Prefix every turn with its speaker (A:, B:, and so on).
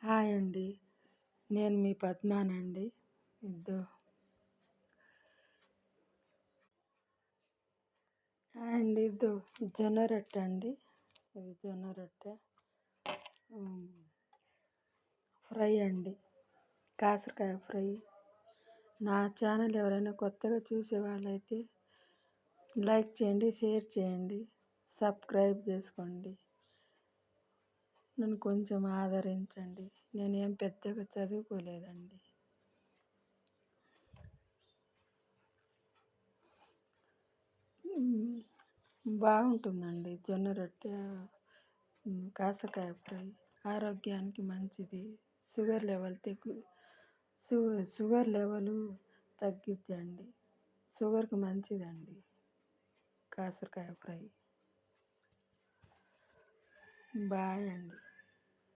A: Hi అండి. నేను మీ పద్మానండి. ఇద్దో and ఇద్దో జొన్న రొట్టె అండి. ఇది జొన్న రొట్టె హ్మ్. ఫ్రై అండి. కాకరకాయ ఫ్రై. నా ఛానల్ ఎవరైనా కొత్తగా చూసే వాళ్ళైతే లైక్ చేయండి, షేర్ చేయండి, సబ్స్క్రైబ్ చేసుకోండి. నన్ను కొంచెం ఆదరించండి. నేనేం పెద్దగా చదువుకోలేదండి. బాగుంటుందండి జొన్న రొట్టె, కాకరకాయ ఫ్రై ఆరోగ్యానికి మంచిది. షుగర్ లెవెల్ షుగర్ లెవెల్ తగ్గిద్దండి. షుగర్కి మంచిదండి కాకరకాయ ఫ్రై. బాయ్ అండి.